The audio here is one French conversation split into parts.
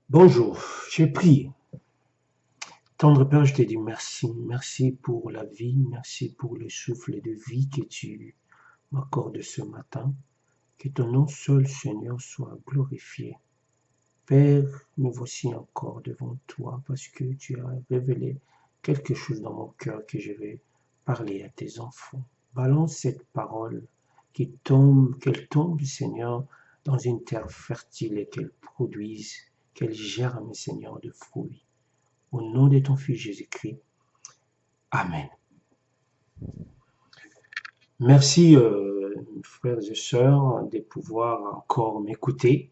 Bonjour, j'ai prié. Tendre Père, je te dis merci. Merci pour la vie, merci pour le souffle de vie que tu m'accordes ce matin. Que ton nom seul, Seigneur, soit glorifié. Père, me voici encore devant toi parce que tu as révélé quelque chose dans mon cœur que je vais parler à tes enfants. Balance cette parole qu'elle tombe, Seigneur, dans une terre fertile et qu'elle produise, qu'elle germe, Seigneur, de fruits. Au nom de ton Fils Jésus-Christ. Amen. Merci, frères et sœurs, de pouvoir encore m'écouter.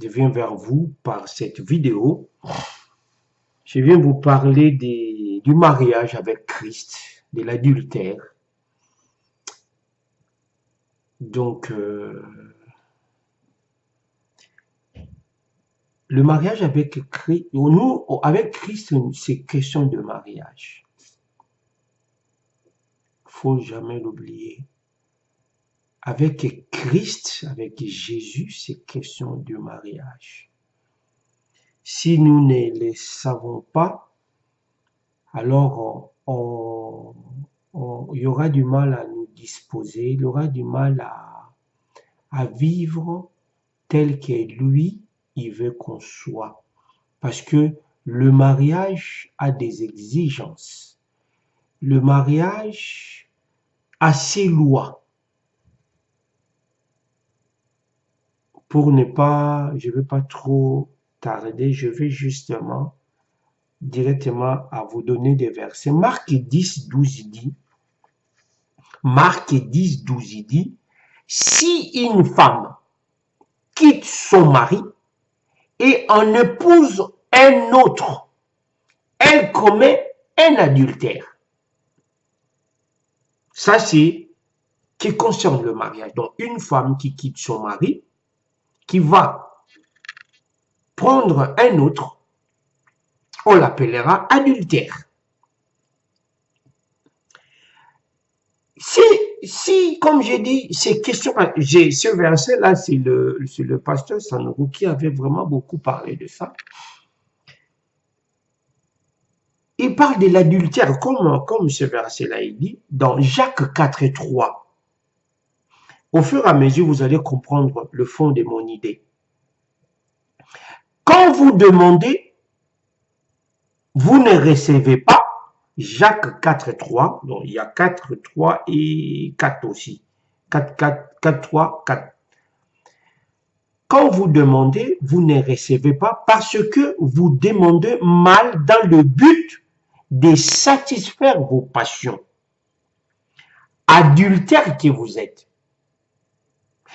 Je viens vers vous par cette vidéo. Je viens vous parler du mariage avec Christ, de l'adultère. Donc, le mariage avec Christ, nous, avec Christ, c'est question de mariage. Faut jamais l'oublier. Avec Christ, avec Jésus, c'est question de mariage. Si nous ne le savons pas, alors il y aura du mal à nous disposer, il y aura du mal à vivre tel que lui, il veut qu'on soit. Parce que le mariage a des exigences. Le mariage a ses lois. Pour ne pas, je ne veux pas trop tarder, je vais justement directement à vous donner des versets. Marc 10, 12, il dit, Marc 10, 12, il dit, si une femme quitte son mari et en épouse un autre, elle commet un adultère. Ça, c'est qui concerne le mariage. Donc, une femme qui quitte son mari, qui va prendre un autre, on l'appellera adultère. Si, comme j'ai dit, ces questions, ce verset-là, c'est le pasteur Sanogo qui avait vraiment beaucoup parlé de ça. Il parle de l'adultère, comme ce verset-là, il dit, dans Jacques 4 et 3. Au fur et à mesure, vous allez comprendre le fond de mon idée. Quand vous demandez, vous ne recevez pas. Jacques 4, 3, donc il y a 4, 3 et 4 aussi. 4, 4, 4, 3, 4. Quand vous demandez, vous ne recevez pas parce que vous demandez mal dans le but de satisfaire vos passions. Adultère que vous êtes.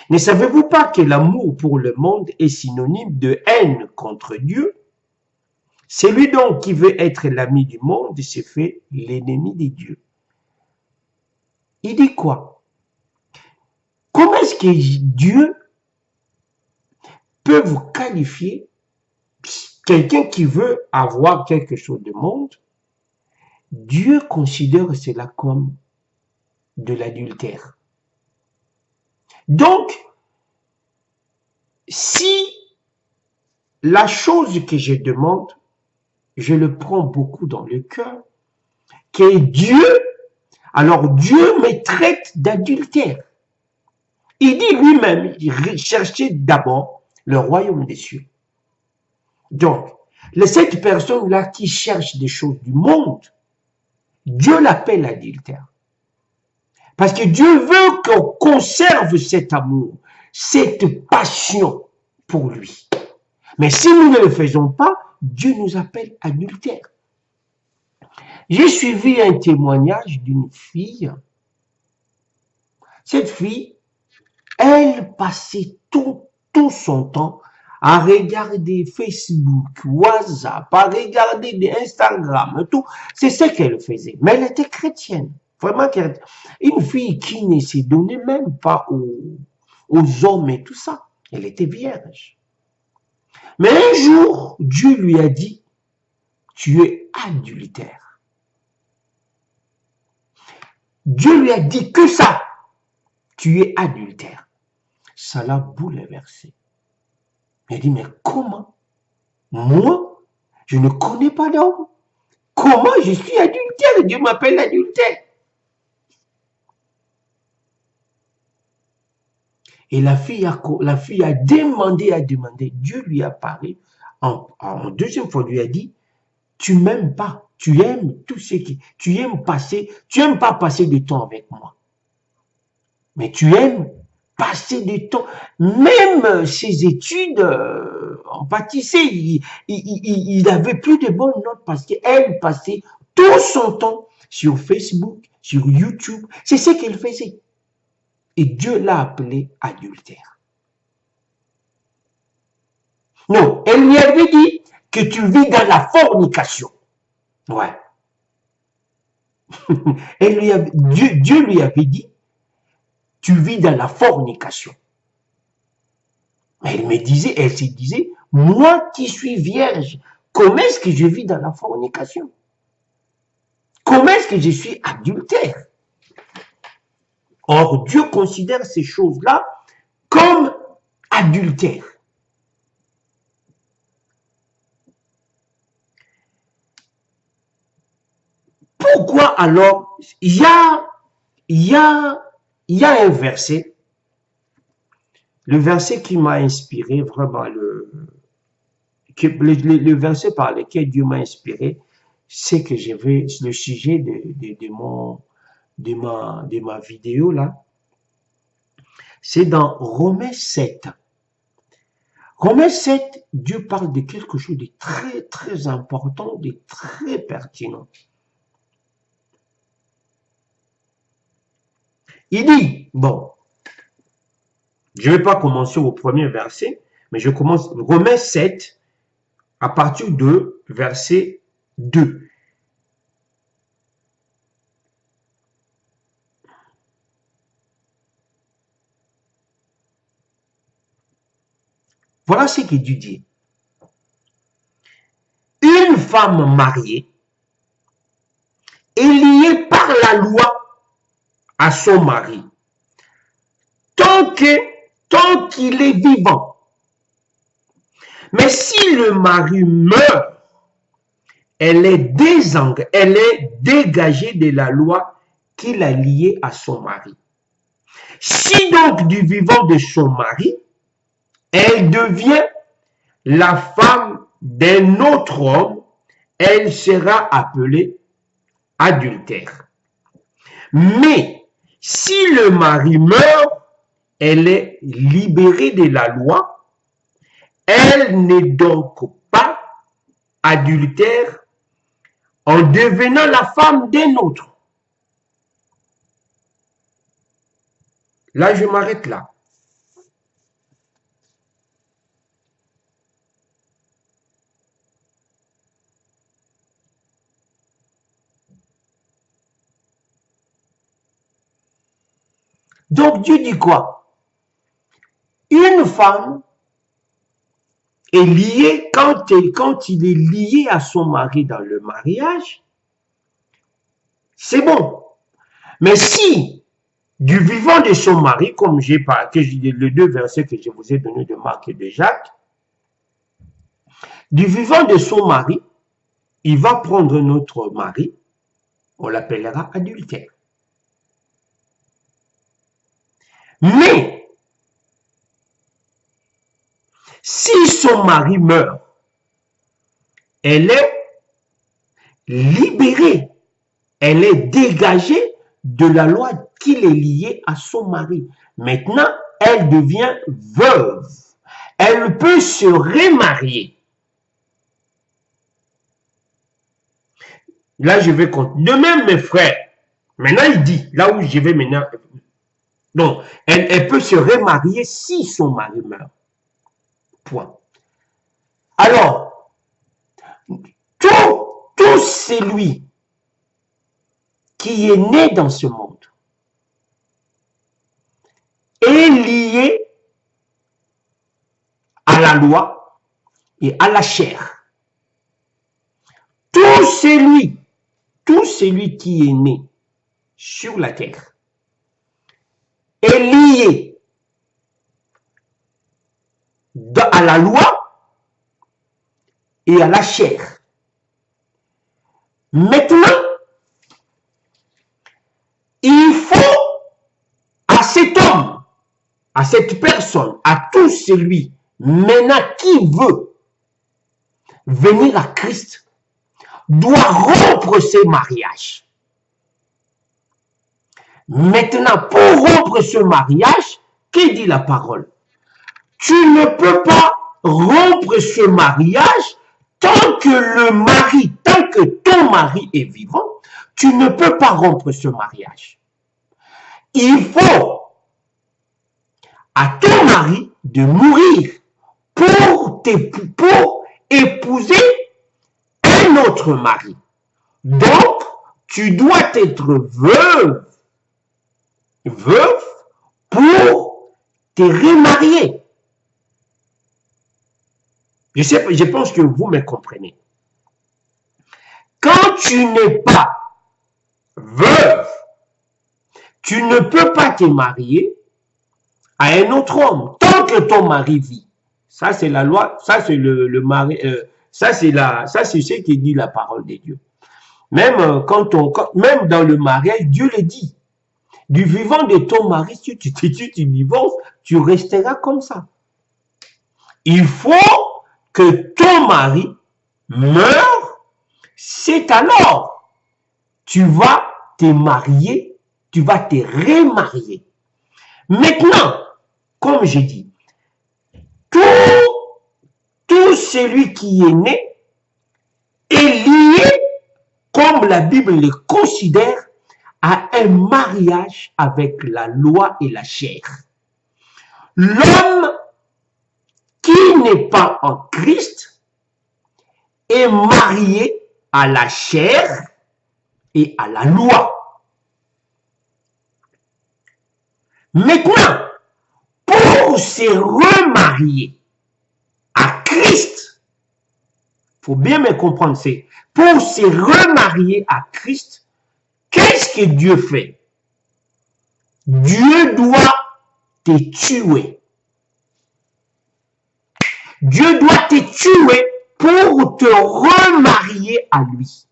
Ne savez-vous pas que l'amour pour le monde est synonyme de haine contre Dieu? Celui donc qui veut être l'ami du monde se fait l'ennemi de Dieu. Il dit quoi? Comment est-ce que Dieu peut vous qualifier, quelqu'un qui veut avoir quelque chose de monde, Dieu considère cela comme de l'adultère. Donc, si la chose que je demande, je le prends beaucoup dans le cœur, que Dieu, alors Dieu me traite d'adultère. Il dit lui-même, cherchez d'abord le royaume des cieux. Donc, cette personne-là qui cherche des choses du monde, Dieu l'appelle adultère. Parce que Dieu veut qu'on conserve cet amour, cette passion pour lui. Mais si nous ne le faisons pas, Dieu nous appelle adultère. J'ai suivi un témoignage d'une fille. Cette fille, elle passait tout son temps à regarder Facebook, WhatsApp, à regarder Instagram, tout. C'est ce qu'elle faisait. Mais elle était chrétienne. Vraiment, une fille qui ne se donnait même pas aux hommes et tout ça. Elle était vierge. Mais un jour, Dieu lui a dit, tu es adultère. Dieu lui a dit que ça, tu es adultère. Ça l'a bouleversé. Elle dit, mais comment Moi, je ne connais pas d'homme. Comment je suis adultère? Dieu m'appelle adultère. Et la fille a demandé. Dieu lui a parlé. En deuxième fois, lui a dit, tu m'aimes pas. Tu aimes tout ce qui... Tu aimes pas passer du temps avec moi. Mais tu aimes passer du temps. Même ses études en pâtisserie, il avait plus de bonnes notes parce qu'elle passait tout son temps sur Facebook, sur YouTube. C'est ce qu'elle faisait. Et Dieu l'a appelé adultère. Non, elle lui avait dit que tu vis dans la fornication. Ouais. Dieu lui avait dit, tu vis dans la fornication. Elle se disait, moi qui suis vierge, comment est-ce que je vis dans la fornication? Comment est-ce que je suis adultère? Or, Dieu considère ces choses-là comme adultère. Pourquoi alors il y a un verset, le verset qui m'a inspiré vraiment, le verset par lequel Dieu m'a inspiré, c'est que j'avais le sujet de ma vidéo là, c'est dans Romains 7. Romains 7, Dieu parle de quelque chose de très très important, de très pertinent. Il dit, bon, je ne vais pas commencer au premier verset, mais je commence Romains 7 à partir de verset 2. Voilà ce que Dieu dit. Une femme mariée est liée par la loi à son mari tant qu'il est vivant. Mais si le mari meurt, elle est dégagée de la loi qui l'a liée à son mari. Si donc du vivant de son mari, elle devient la femme d'un autre homme, elle sera appelée adultère. Mais si le mari meurt, elle est libérée de la loi, elle n'est donc pas adultère en devenant la femme d'un autre. Là, je m'arrête là. Donc Dieu dit quoi? Une femme est liée, quand il est lié à son mari dans le mariage, c'est bon. Mais si du vivant de son mari, comme j'ai les deux versets que je vous ai donnés de Marc et de Jacques, du vivant de son mari, il va prendre notre mari, on l'appellera adultère. Mais si son mari meurt, elle est libérée, elle est dégagée de la loi qu'il est liée à son mari. Maintenant, elle devient veuve. Elle peut se remarier. Là, je vais continuer. De même, mes frères, maintenant, il dit, là où je vais maintenant, donc, elle peut se remarier si son mari meurt. Point. Alors, tout celui qui est né dans ce monde est lié à la loi et à la chair. Tout celui qui est né sur la terre est lié à la loi et à la chair. Maintenant, il faut à cet homme, à cette personne, à tout celui maintenant qui veut venir à Christ, doit rompre ses mariages. Maintenant, pour rompre ce mariage, que dit la parole? Tu ne peux pas rompre ce mariage tant que ton mari est vivant. Tu ne peux pas rompre ce mariage. Il faut à ton mari de mourir pour épouser un autre mari. Donc, tu dois être veuve pour te remarier. Je pense que vous me comprenez. Quand tu n'es pas veuve, tu ne peux pas te marier à un autre homme tant que ton mari vit. Ça, c'est la loi, ça, c'est le mari, ça, c'est ce que dit la parole de Dieu. Même même dans le mariage, Dieu le dit. Du vivant de ton mari, si tu divorces, tu resteras comme ça. Il faut que ton mari meure, c'est alors tu vas te marier, tu vas te remarier. Maintenant, comme j'ai dit, tout celui qui est né est lié, comme la Bible le considère, à un mariage avec la loi et la chair. L'homme qui n'est pas en Christ est marié à la chair et à la loi. Maintenant, pour se remarier à Christ, il faut bien me comprendre, c'est pour se remarier à Christ, qu'est-ce que Dieu fait? Dieu doit te tuer. Dieu doit te tuer pour te remarier à lui.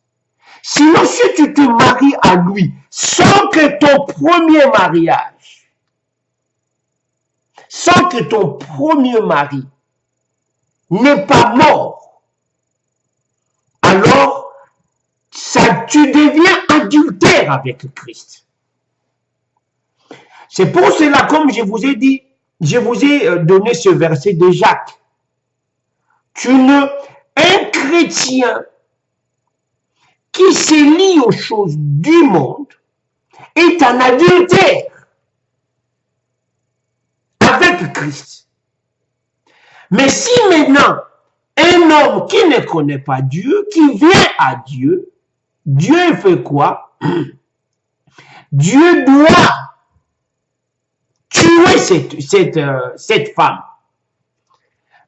Sinon, si tu te maries à lui sans que ton premier mari n'est pas mort, alors tu deviens adultère avec Christ. C'est pour cela, comme je vous ai dit, je vous ai donné ce verset de Jacques. Un chrétien qui se lie aux choses du monde est un adultère avec Christ. Mais si maintenant un homme qui ne connaît pas Dieu, qui vient à Dieu, Dieu fait quoi? Dieu doit tuer cette femme.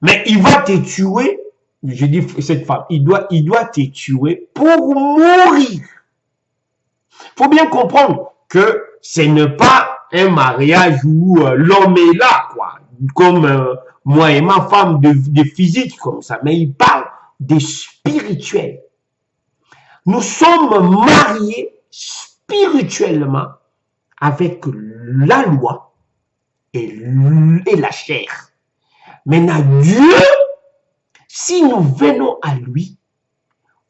Mais il va te tuer, je dis cette femme, il doit te tuer pour mourir. Il faut bien comprendre que ce n'est pas un mariage où l'homme est là, quoi, comme moi et ma femme de physique comme ça, mais il parle de spirituel. Nous sommes mariés spirituellement avec la loi et la chair. Maintenant, Dieu, si nous venons à lui,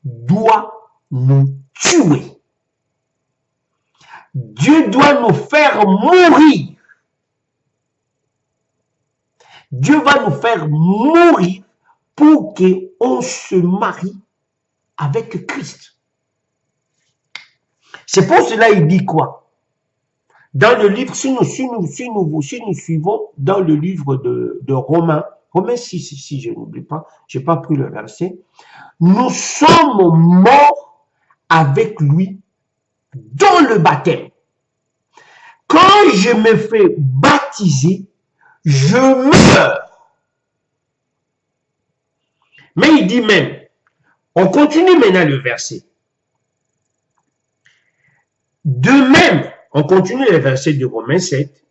doit nous tuer. Dieu doit nous faire mourir. Dieu va nous faire mourir pour qu'on se marie avec Christ. C'est pour cela qu'il dit quoi? Dans le livre, si nous suivons dans le livre de Romains 6, si je n'oublie pas, je n'ai pas pris le verset, nous sommes morts avec lui dans le baptême. Quand je me fais baptiser, je meurs. Mais il dit même, on continue maintenant le verset. De même, on continue le verset de Romains 7.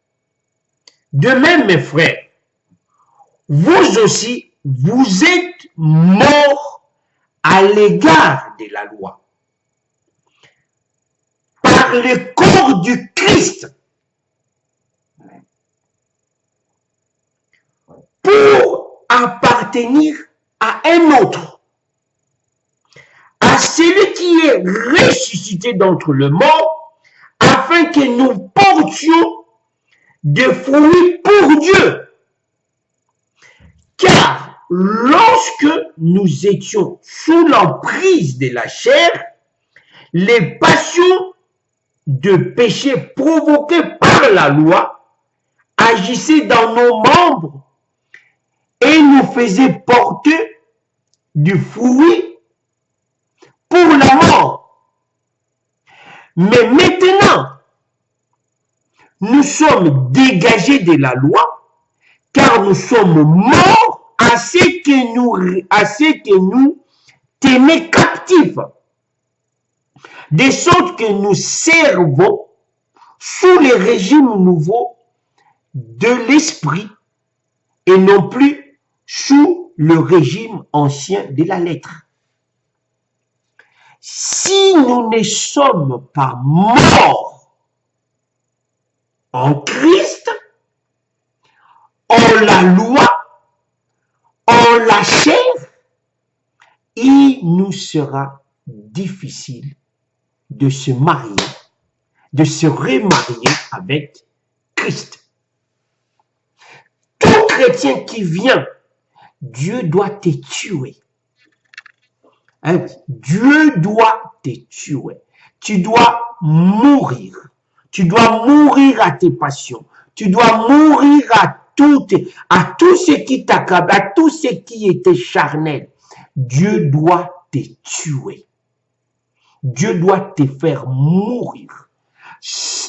De même, mes frères, vous aussi, vous êtes morts à l'égard de la loi par le corps du Christ pour appartenir à un autre, à celui qui est ressuscité d'entre les morts, afin que nous portions des fruits pour Dieu. Car lorsque nous étions sous l'emprise de la chair, les passions de péché provoquées par la loi agissaient dans nos membres et nous faisaient porter du fruit pour la mort. Mais maintenant, nous sommes dégagés de la loi, car nous sommes morts à ce que nous tenait captifs, de sorte que nous servons sous le régime nouveau de l'esprit et non plus sous le régime ancien de la lettre. Si nous ne sommes pas morts en Christ, en la loi, en la chair, il nous sera difficile de se marier, de se remarier avec Christ. Tout chrétien qui vient, Dieu doit te tuer. Hein? Dieu doit te tuer. Tu dois mourir. Tu dois mourir à tes passions. Tu dois mourir à tout ce qui t'accable, à tout ce qui était charnel. Dieu doit te tuer. Dieu doit te faire mourir.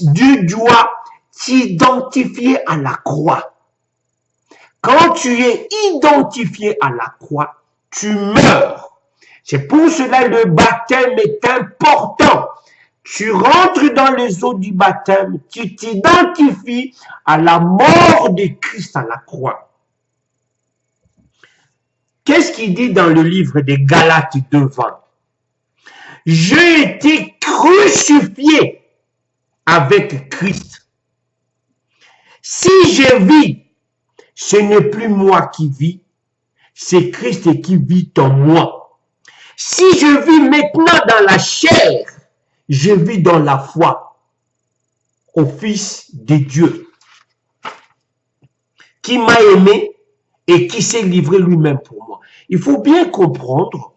Dieu doit t'identifier à la croix. Quand tu es identifié à la croix, tu meurs. C'est pour cela que le baptême est important. Tu rentres dans les eaux du baptême, tu t'identifies à la mort de Christ à la croix. Qu'est-ce qu'il dit dans le livre des Galates 2:20? J'ai été crucifié avec Christ. Si je vis, ce n'est plus moi qui vis, c'est Christ qui vit en moi. Si je vis maintenant dans la chair, je vis dans la foi au Fils de Dieu, qui m'a aimé et qui s'est livré lui-même pour moi. Il faut bien comprendre,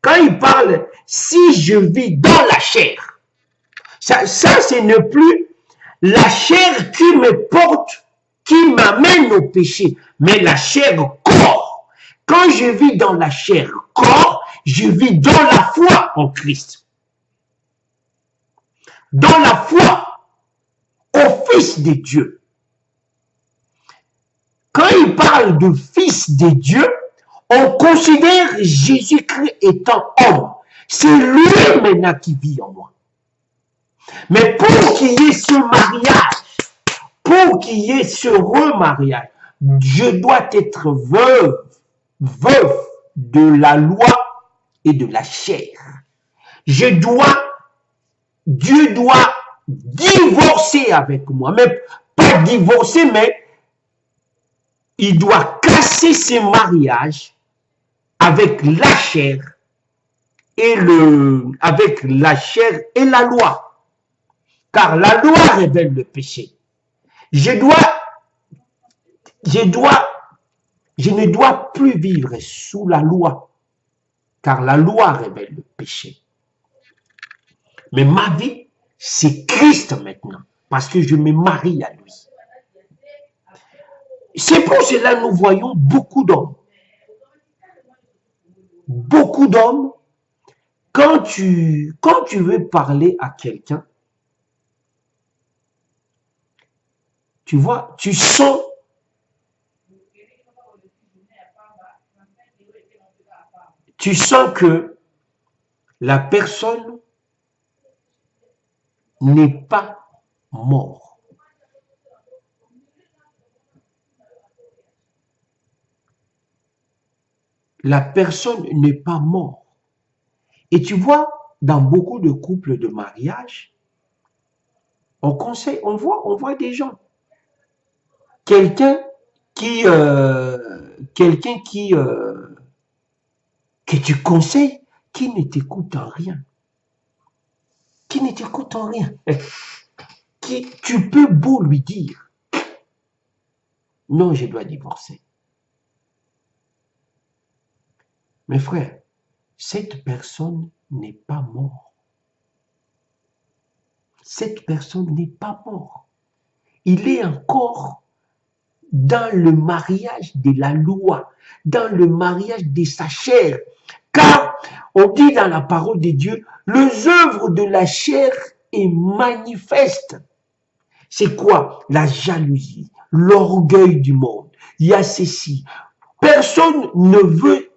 quand il parle, si je vis dans la chair, ça ce n'est plus la chair qui me porte, qui m'amène au péché, mais la chair corps. Quand je vis dans la chair corps, je vis dans la foi en Christ. Dans la foi au Fils de Dieu. Quand il parle de Fils de Dieu, on considère Jésus-Christ étant homme. C'est lui maintenant qui vit en moi. Mais pour qu'il y ait ce mariage, pour qu'il y ait ce remariage, je dois être veuf de la loi et de la chair. Dieu doit divorcer avec moi, même pas divorcer, mais il doit casser ce mariage avec la chair et la loi. Car la loi révèle le péché. Je ne dois plus vivre sous la loi, car la loi révèle le péché. Mais ma vie, c'est Christ maintenant, parce que je me marie à lui. C'est pour cela que nous voyons beaucoup d'hommes. Beaucoup d'hommes, quand tu veux parler à quelqu'un, tu vois, tu sens que la personne n'est pas morte. la personne n'est pas morte. Et tu vois, dans beaucoup de couples de mariage, on conseille, on voit des gens. Quelqu'un qui, que tu conseilles, qui ne t'écoute en rien. Qui ne t'écoute en rien. Qui, tu peux beau lui dire, non, je dois divorcer. Mes frères, cette personne n'est pas morte. Cette personne n'est pas morte. Il est encore dans le mariage de la loi, dans le mariage de sa chair. Car on dit dans la parole de Dieu, les œuvres de la chair est manifeste. C'est quoi? La jalousie, l'orgueil du monde. Il y a ceci. Personne ne veut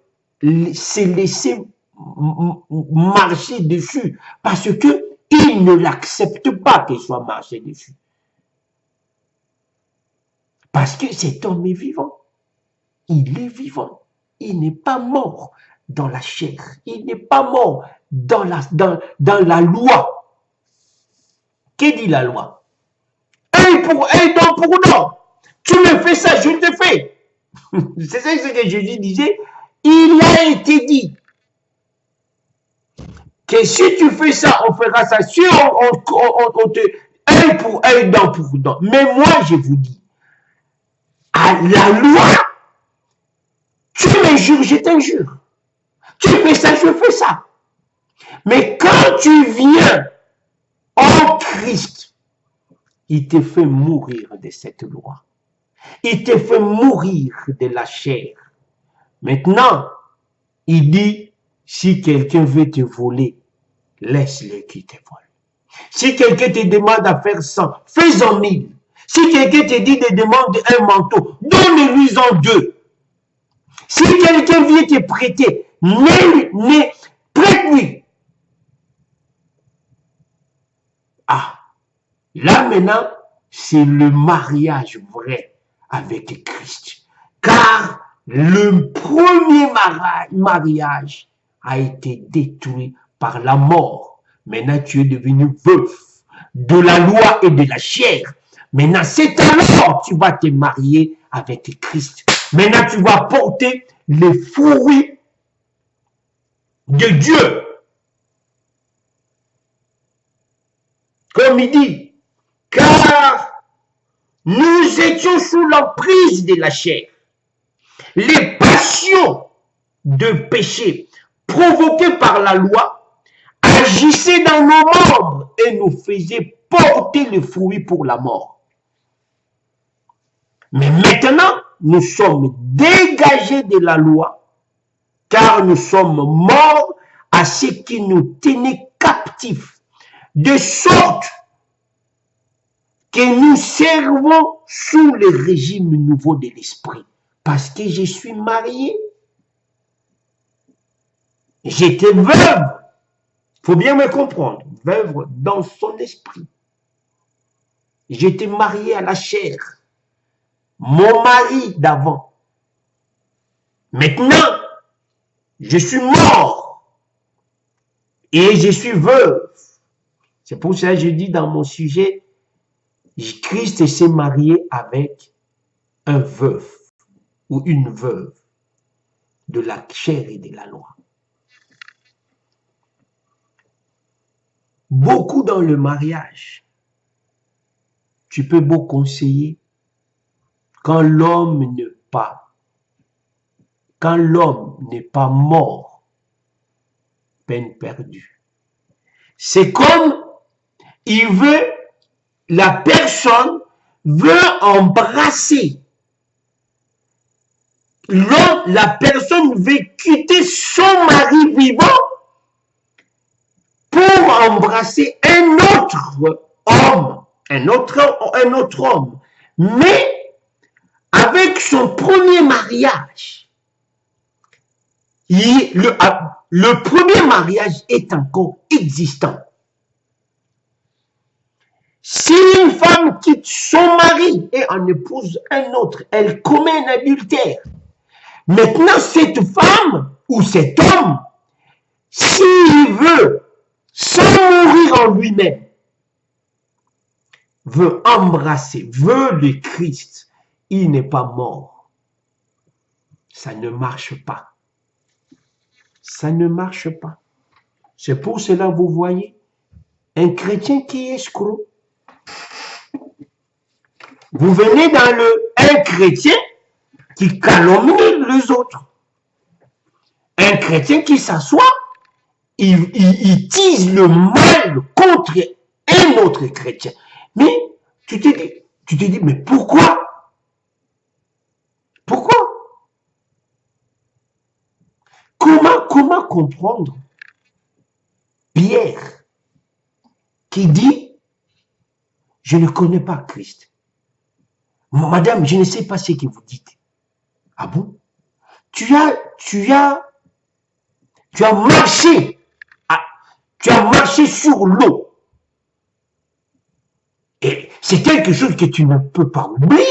se laisser marcher dessus parce que il ne l'accepte pas qu'il soit marché dessus. Parce que cet homme est vivant. Il est vivant. Il n'est pas mort dans la chair. Il n'est pas mort dans la loi. Que dit la loi? Œil pour œil, dent pour dent. Tu me fais ça, je te fais. C'est ça ce que Jésus disait. Il a été dit que si tu fais ça, on fera ça. Si on te œil pour œil, dent pour dent. Mais moi, je vous dis, à la loi, tu me jures, je t'injure. Tu fais ça, je fais ça. Mais quand tu viens en Christ, il te fait mourir de cette loi. Il te fait mourir de la chair. Maintenant, il dit, si quelqu'un veut te voler, laisse-le qu'il te vole. Si quelqu'un te demande à faire 100, fais-en 1000. Si quelqu'un te dit de demander un manteau, donne-lui-en 2. Si quelqu'un vient te prêter, prête-lui. Ah, là maintenant, c'est le mariage vrai avec Christ. Car le premier mariage a été détruit par la mort. Maintenant, tu es devenu veuf de la loi et de la chair. Maintenant, c'est alors que tu vas te marier avec Christ. Maintenant, tu vas porter les fruits de Dieu. Comme il dit, car nous étions sous l'emprise de la chair. Les passions de péché provoquées par la loi agissaient dans nos membres et nous faisaient porter le fruit pour la mort. Mais maintenant, nous sommes dégagés de la loi, car nous sommes morts à ce qui nous tenait captifs, de sorte que nous servons sous le régime nouveau de l'esprit. Parce que je suis marié. J'étais veuve. Il faut bien me comprendre. Veuve dans son esprit. J'étais marié à la chair. Mon mari d'avant. Maintenant, je suis mort. Et je suis veuve. C'est pour ça que je dis dans mon sujet, Christ s'est marié avec un veuf ou une veuve de la chair et de la loi. Beaucoup dans le mariage, tu peux beau conseiller quand l'homme n'est pas mort, peine perdue. C'est comme la personne veut embrasser. La personne veut quitter son mari vivant pour embrasser un autre homme, un autre homme. Mais avec son premier mariage, le premier mariage est encore existant. Si une femme quitte son mari et en épouse un autre, elle commet un adultère. Maintenant, cette femme ou cet homme, s'il veut, sans mourir en lui-même, veut embrasser, veut le Christ, il n'est pas mort. Ça ne marche pas. Ça ne marche pas. C'est pour cela, vous voyez, un chrétien qui est escroc. Vous venez dans un chrétien qui calomnie les autres. Un chrétien qui s'assoit, il tise le mal contre un autre chrétien. Mais tu te dis, mais pourquoi? Pourquoi? Comment comprendre Pierre qui dit, je ne connais pas Christ. Madame, je ne sais pas ce que vous dites. Ah bon? Tu as marché. Tu as marché sur l'eau. Et c'est quelque chose que tu ne peux pas oublier.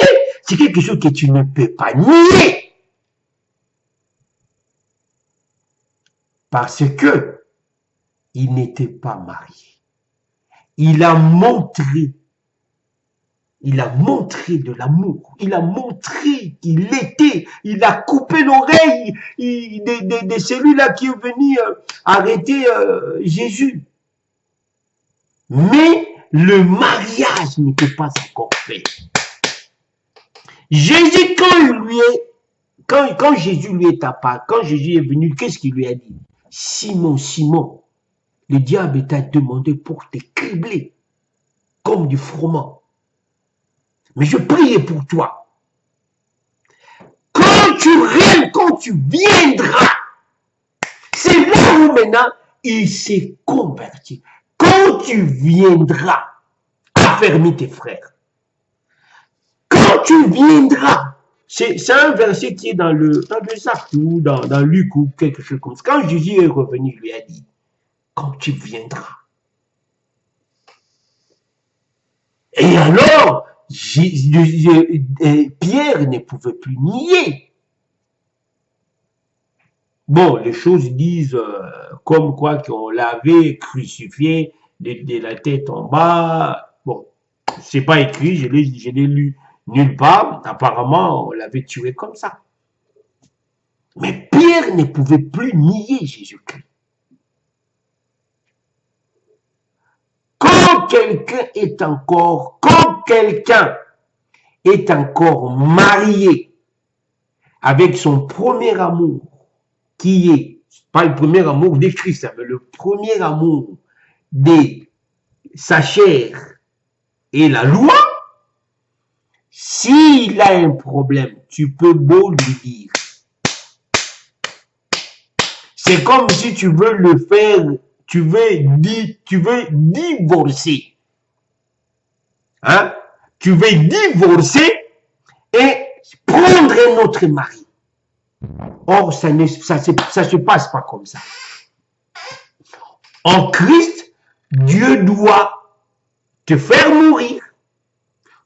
C'est quelque chose que tu ne peux pas nier. Parce que il n'était pas marié. Il a montré de l'amour. Il a montré qu'il était. Il a coupé l'oreille de celui-là qui est venu arrêter Jésus. Mais le mariage n'était pas encore fait. Jésus, quand Jésus lui est apparu, quand Jésus est venu, qu'est-ce qu'il lui a dit? Simon, Simon, le diable t'a demandé pour te cribler comme du froment. Mais je priais pour toi. Quand tu viendras, c'est là où maintenant il s'est converti. Quand tu viendras, affermis tes frères. Quand tu viendras, c'est un verset qui est dans le Actes ou dans Luc ou quelque chose comme ça. Quand Jésus est revenu, il lui a dit, quand tu viendras. Et alors, Pierre ne pouvait plus nier. Bon, les choses disent comme quoi qu'on l'avait crucifié de la tête en bas. Bon, c'est pas écrit, je l'ai lu nulle part. Apparemment, on l'avait tué comme ça. Mais Pierre ne pouvait plus nier Jésus-Christ. Quand quelqu'un est encore marié avec son premier amour, qui est, pas le premier amour de Christ, mais le premier amour de sa chair et la loi, s'il a un problème, tu peux beau lui dire. C'est comme si tu veux le faire, tu veux divorcer. Hein? Tu veux divorcer et prendre un autre mari. Or, ça se passe pas comme ça. En Christ, Dieu doit te faire mourir.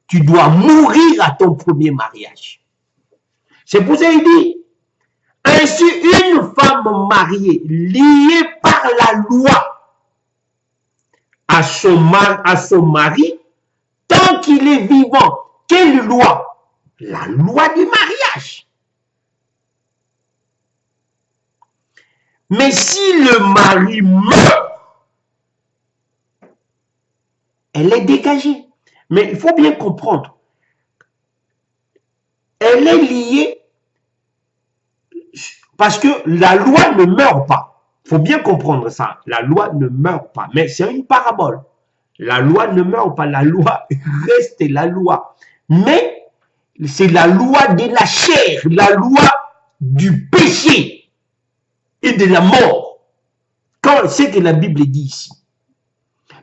Tu dois mourir à ton premier mariage. C'est pour ça qu'il dit, ainsi une femme mariée, liée par la loi à son mari, tant qu'il est vivant, quelle loi? La loi du mariage. Mais si le mari meurt, elle est dégagée. Mais il faut bien comprendre, elle est liée parce que la loi ne meurt pas. Il faut bien comprendre ça. La loi ne meurt pas. Mais c'est une parabole. La loi ne meurt pas. La loi reste la loi. Mais c'est la loi de la chair, la loi du péché et de la mort. C'est que la Bible dit ici.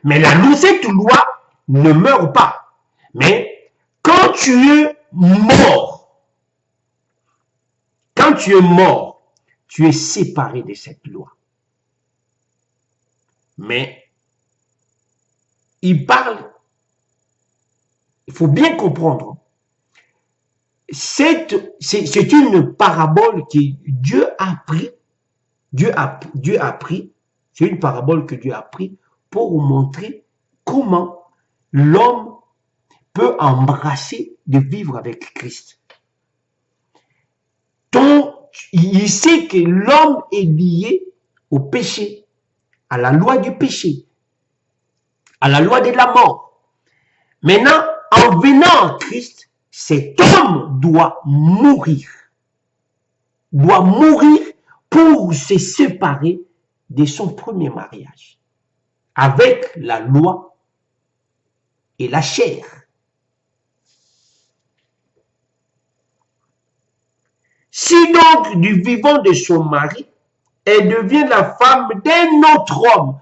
Mais cette loi ne meurt pas. Mais quand tu es mort, tu es séparé de cette loi. Mais il faut bien comprendre, c'est une parabole que Dieu a pris. Dieu a pris, c'est une parabole que Dieu a pris pour montrer comment l'homme peut embrasser de vivre avec Christ. Donc, il sait que l'homme est lié au péché, à la loi du péché, à la loi de la mort. Maintenant, en venant en Christ, cet homme doit mourir pour se séparer de son premier mariage avec la loi et la chair. Si donc du vivant de son mari, elle devient la femme d'un autre homme,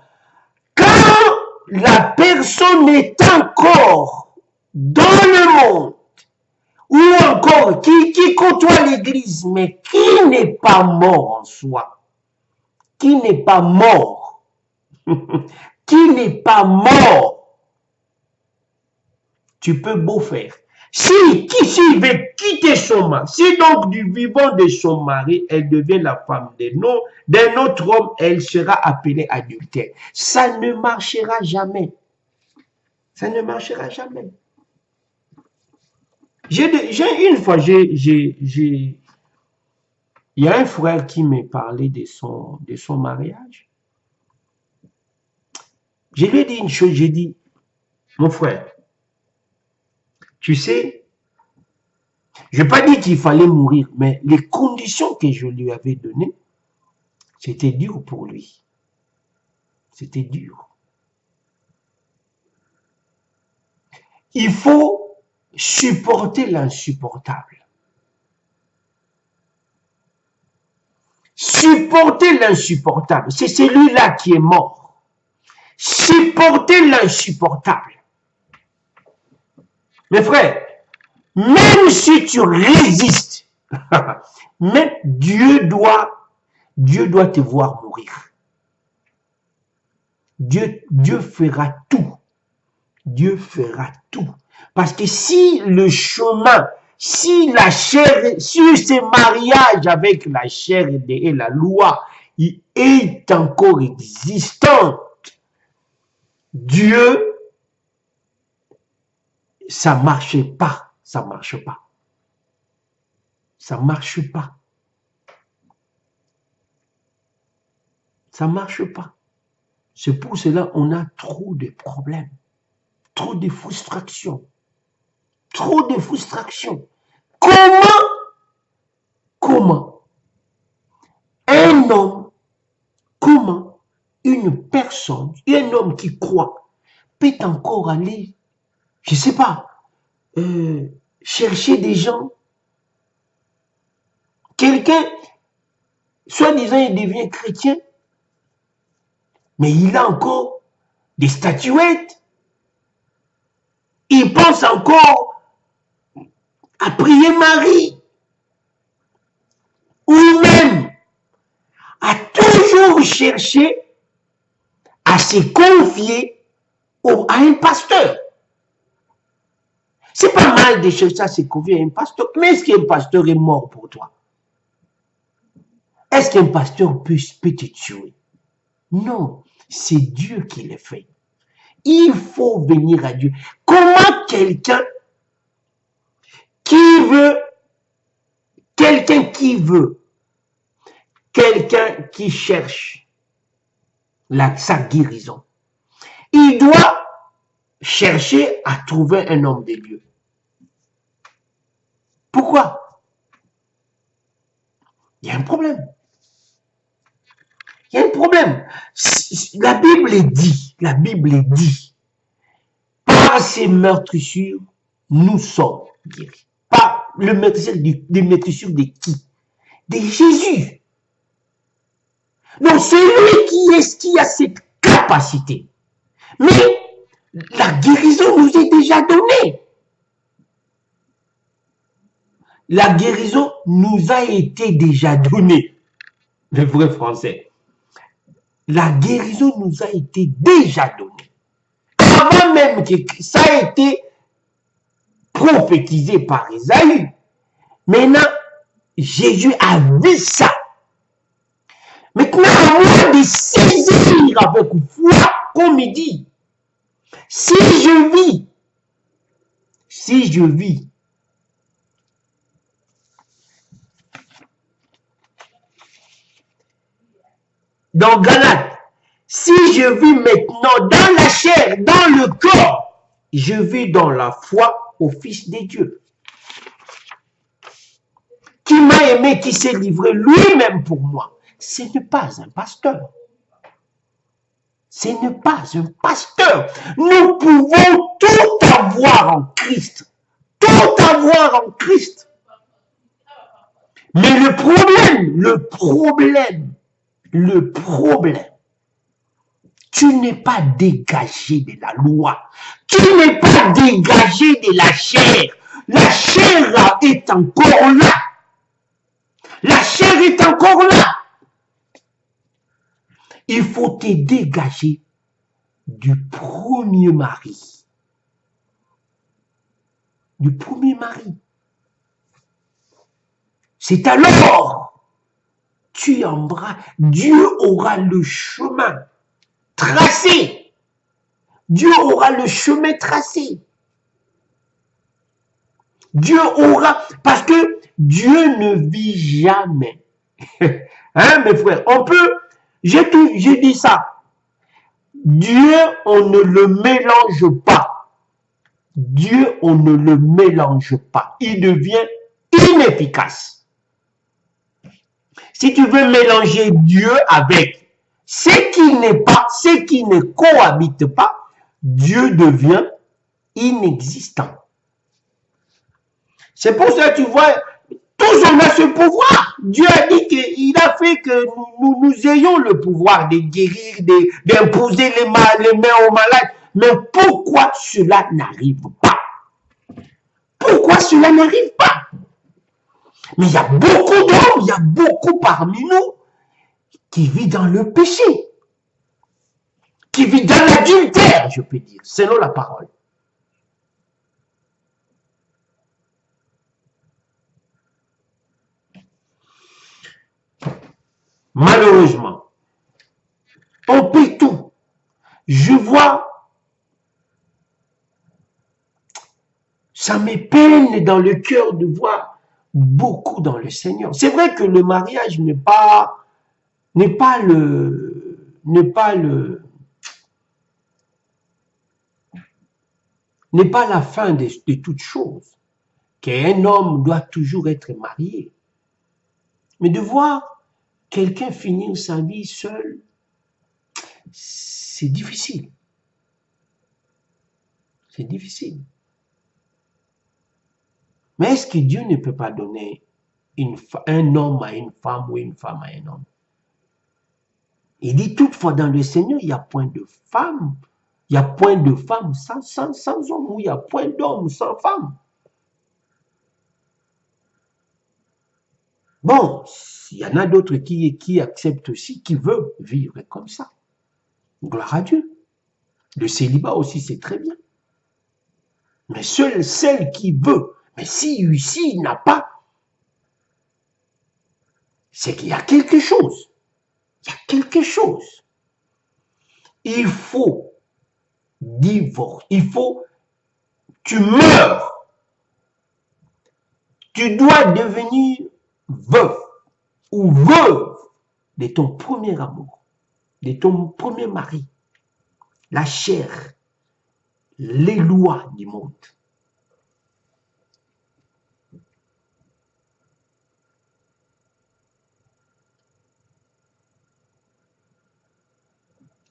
quand la personne est encore dans le monde, ou encore qui côtoie l'Église, mais qui n'est pas mort en soi, qui n'est pas mort, qui n'est pas mort, tu peux beau faire. Si veut quitter son mari, si donc du vivant de son mari, elle devient la femme d'un autre homme, elle sera appelée adultère. Ça ne marchera jamais. Ça ne marchera jamais. Une fois, il y a un frère qui m'a parlé de son mariage. Je lui ai dit une chose, j'ai dit, mon frère, tu sais, je n'ai pas dit qu'il fallait mourir, mais les conditions que je lui avais données, c'était dur pour lui. C'était dur. Il faut supporter l'insupportable. Supporter l'insupportable, c'est celui-là qui est mort. Supporter l'insupportable. Mes frères, même si tu résistes, même Dieu doit te voir mourir. Dieu fera tout. Dieu fera tout. Parce que si le chemin, si la chair, si ce mariage avec la chair et la loi est encore existant, Dieu, ça marche pas, ça marche pas. Ça marche pas. Ça marche pas. C'est pour cela qu'on a trop de problèmes, trop de frustrations, trop de frustrations. Comment un homme, comment une personne, un homme qui croit, peut encore aller, je ne sais pas, chercher des gens. Quelqu'un, soi-disant, il devient chrétien, mais il a encore des statuettes. Il pense encore à prier Marie. Ou même à toujours chercher à se confier à un pasteur. C'est pas mal de chercher à se confier à un pasteur, mais est-ce qu'un pasteur est mort pour toi? Est-ce qu'un pasteur peut te tuer? Non, c'est Dieu qui le fait. Il faut venir à Dieu. Comment quelqu'un qui cherche sa guérison, il doit chercher à trouver un homme de Dieu. Pourquoi? Il y a un problème. Il y a un problème. La Bible dit, par ces meurtrissures, nous sommes guéris. Par le meurtrissure des meurtrissures de qui? De Jésus. Donc c'est lui qui a cette capacité. Mais la guérison nous est déjà donnée. La guérison nous a été déjà donnée. Le vrai français. La guérison nous a été déjà donnée. Avant même que ça a été prophétisé par Isaïe. Maintenant, Jésus a vu ça. Maintenant, à moi de saisir avec foi, comme il dit, si je vis, dans Galate, si je vis maintenant dans la chair, dans le corps, je vis dans la foi au Fils de Dieu, qui m'a aimé, qui s'est livré lui-même pour moi. Ce n'est pas un pasteur. Ce n'est pas un pasteur. Nous pouvons tout avoir en Christ. Tout avoir en Christ. Mais le problème, tu n'es pas dégagé de la loi. Tu n'es pas dégagé de la chair. La chair est encore là. La chair est encore là. Il faut te dégager du premier mari. Du premier mari. C'est alors tu embrasses. Dieu aura le chemin tracé. Dieu aura le chemin tracé. Dieu aura, parce que Dieu ne vit jamais. Hein, mes frères, on peut, j'ai dit ça. Dieu, on ne le mélange pas. Dieu, on ne le mélange pas. Il devient inefficace. Si tu veux mélanger Dieu avec ce qui n'est pas, ce qui ne cohabite pas, Dieu devient inexistant. C'est pour ça que tu vois, tous on a ce pouvoir. Dieu a dit qu'il a fait que nous ayons le pouvoir de guérir, d'imposer les mains aux malades. Mais pourquoi cela n'arrive pas? Pourquoi cela n'arrive pas? Mais il y a beaucoup d'hommes, il y a beaucoup parmi nous qui vivent dans le péché, qui vivent dans l'adultère, je peux dire, selon la parole. Malheureusement, on paie tout. Je vois, ça me peine dans le cœur de voir beaucoup dans le Seigneur. C'est vrai que le mariage n'est pas la fin de toute chose. Qu'un homme doit toujours être marié. Mais de voir quelqu'un finir sa vie seul, c'est difficile. C'est difficile. Mais est-ce que Dieu ne peut pas donner un homme à une femme ou une femme à un homme? Il dit toutefois dans le Seigneur, il n'y a point de femme. Il n'y a point de femme sans homme, ou il n'y a point d'homme sans femme. Bon, il y en a d'autres qui acceptent aussi, qui veulent vivre comme ça. Gloire à Dieu. Le célibat aussi, c'est très bien. Mais seule celle qui veut, mais si il n'a pas, c'est qu'il y a quelque chose. Il y a quelque chose. Il faut divorce. Il faut, tu meurs. Tu dois devenir veuf ou veuve de ton premier amour, de ton premier mari. La chair, les lois du monde.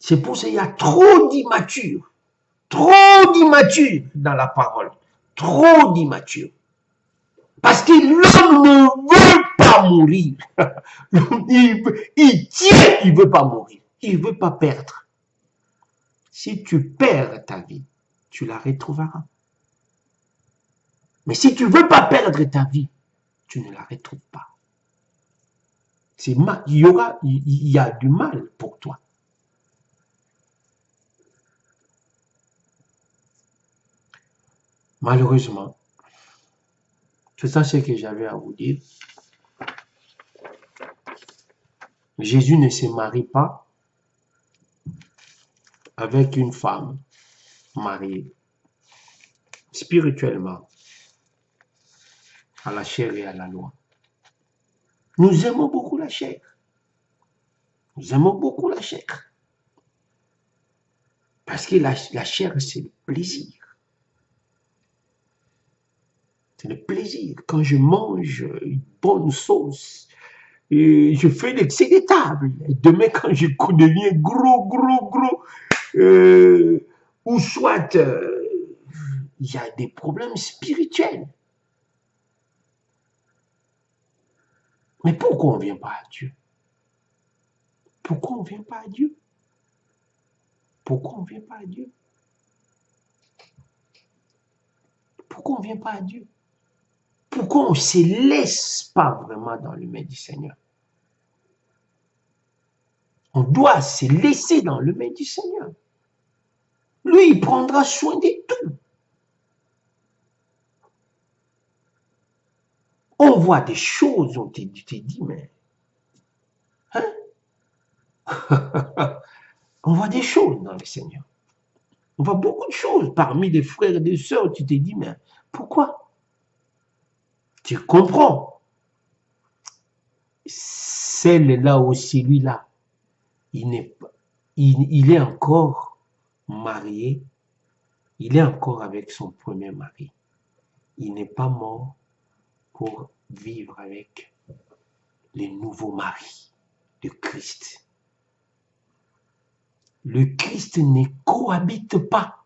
C'est pour ça qu'il y a trop d'immatures dans la parole, trop d'immatures. Parce que l'homme ne veut pas mourir. Il tient, il ne veut pas mourir. Il ne veut pas perdre. Si tu perds ta vie, tu la retrouveras. Mais si tu ne veux pas perdre ta vie, tu ne la retrouves pas. Il y a du mal pour toi. Malheureusement, C'est ça ce que j'avais à vous dire. Jésus ne se marie pas avec une femme mariée. Spirituellement, à la chair et à la loi. Nous aimons beaucoup la chair. Nous aimons beaucoup la chair. Parce que la chair, c'est le plaisir. C'est le plaisir. Quand je mange une bonne sauce, et je fais l'excès des tables. Et demain, quand je deviens gros, ou soit il y a des problèmes spirituels. Mais pourquoi on ne vient pas à Dieu? Pourquoi on ne vient pas à Dieu? Pourquoi on ne vient pas à Dieu? Pourquoi on ne vient pas à Dieu? Pourquoi on ne se laisse pas vraiment dans le main du Seigneur? On doit se laisser dans le main du Seigneur. Lui, il prendra soin de tout. On voit des choses, on te dit, mais... Hein? On voit des choses dans le Seigneur. On voit beaucoup de choses parmi des frères et des sœurs. Tu te dis, mais pourquoi? Tu comprends. Celle-là ou celui-là, il est encore marié. Il est encore avec son premier mari. Il n'est pas mort pour vivre avec les nouveaux maris de Christ. Le Christ ne cohabite pas.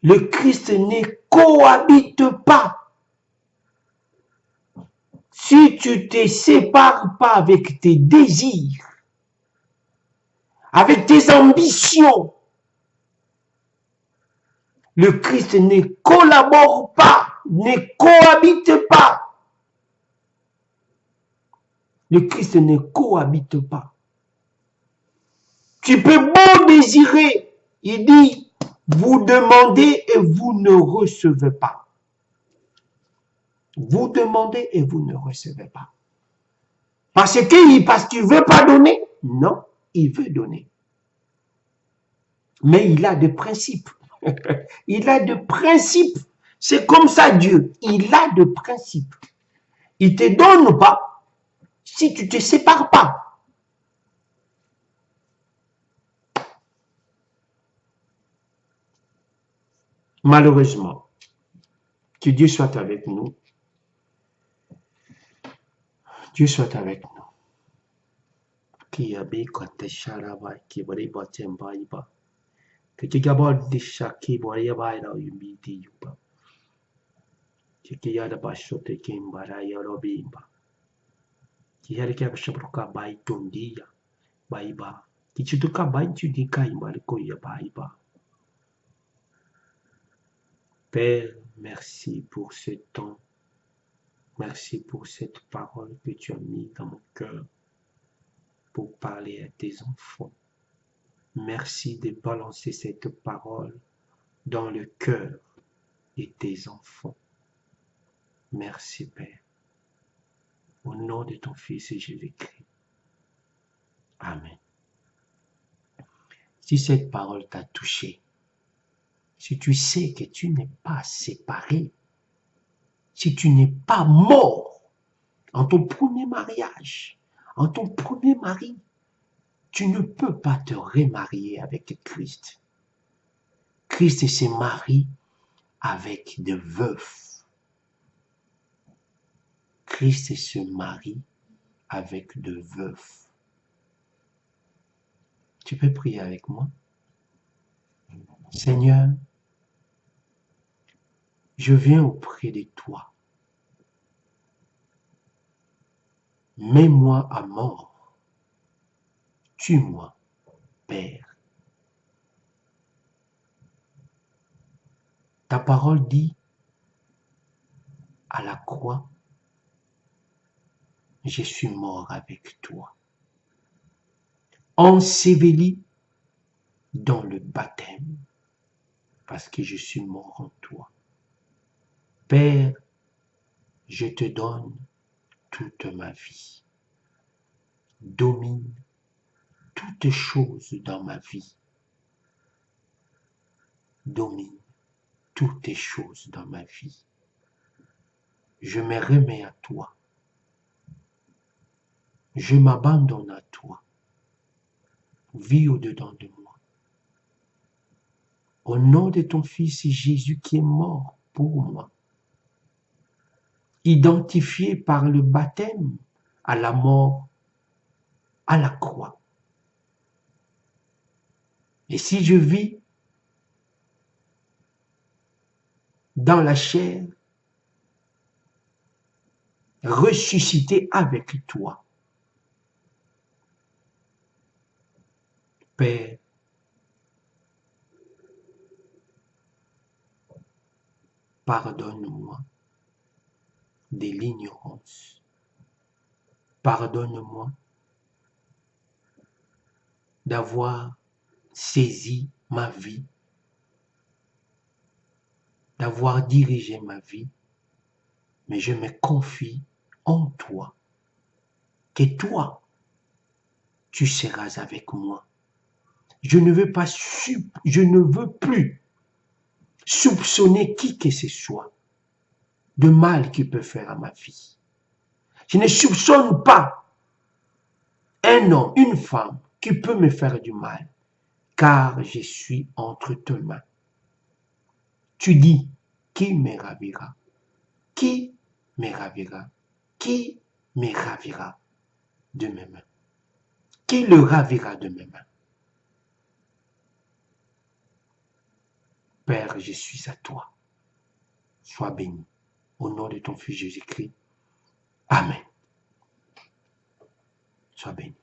Le Christ ne cohabite pas. Si tu ne te sépares pas avec tes désirs, avec tes ambitions, le Christ ne collabore pas, ne cohabite pas. Le Christ ne cohabite pas. Tu peux beau désirer, il dit, vous demandez et vous ne recevez pas. Vous demandez et vous ne recevez pas. Parce qu'il ne veut pas donner? Non, il veut donner. Mais il a des principes. Il a des principes. C'est comme ça Dieu. Il a des principes. Il ne te donne pas si tu ne te sépares pas. Malheureusement, que Dieu soit avec nous. Dieu soit avec nous. Qui a bien quand charaba qui va riba temba iba. Que tu gabon de chaki va riba ira yumiti yuba. Qui yada bashote kimbara yorobimba. Qui yada kia shabruka bai tundia baiba. Qui tu tuka bai tu dika imariko ya baiba. Père, merci pour ce temps. Merci pour cette parole que tu as mis dans mon cœur pour parler à tes enfants. Merci de balancer cette parole dans le cœur de tes enfants. Merci Père. Au nom de ton Fils Jésus-Christ. Amen. Si cette parole t'a touché, si tu sais que tu n'es pas séparé, si tu n'es pas mort en ton premier mariage, en ton premier mari, tu ne peux pas te remarier avec Christ. Christ se marie avec des veufs. Christ se marie avec des veufs. Tu peux prier avec moi? Seigneur, je viens auprès de toi. Mets-moi à mort. Tue-moi, Père. Ta parole dit, à la croix, je suis mort avec toi. Enseveli dans le baptême, parce que je suis mort en toi. Père, je te donne toute ma vie. Domine toutes choses dans ma vie. Domine toutes choses dans ma vie. Je me remets à toi. Je m'abandonne à toi. Vis au-dedans de moi. Au nom de ton Fils Jésus qui est mort pour moi, identifié par le baptême à la mort, à la croix. Et si je vis dans la chair, ressuscité avec toi, Père, pardonne-moi de l'ignorance. Pardonne-moi d'avoir saisi ma vie, d'avoir dirigé ma vie, mais je me confie en toi, que toi, tu seras avec moi. Je ne veux plus soupçonner qui que ce soit de mal qu'il peut faire à ma vie. Je ne soupçonne pas un homme, une femme qui peut me faire du mal, car je suis entre tes mains. Tu dis, qui me ravira? Qui me ravira? Qui me ravira de mes mains? Qui le ravira de mes mains? Père, je suis à toi. Sois béni. Au nom de ton Fils Jésus-Christ. Amen. Sois béni.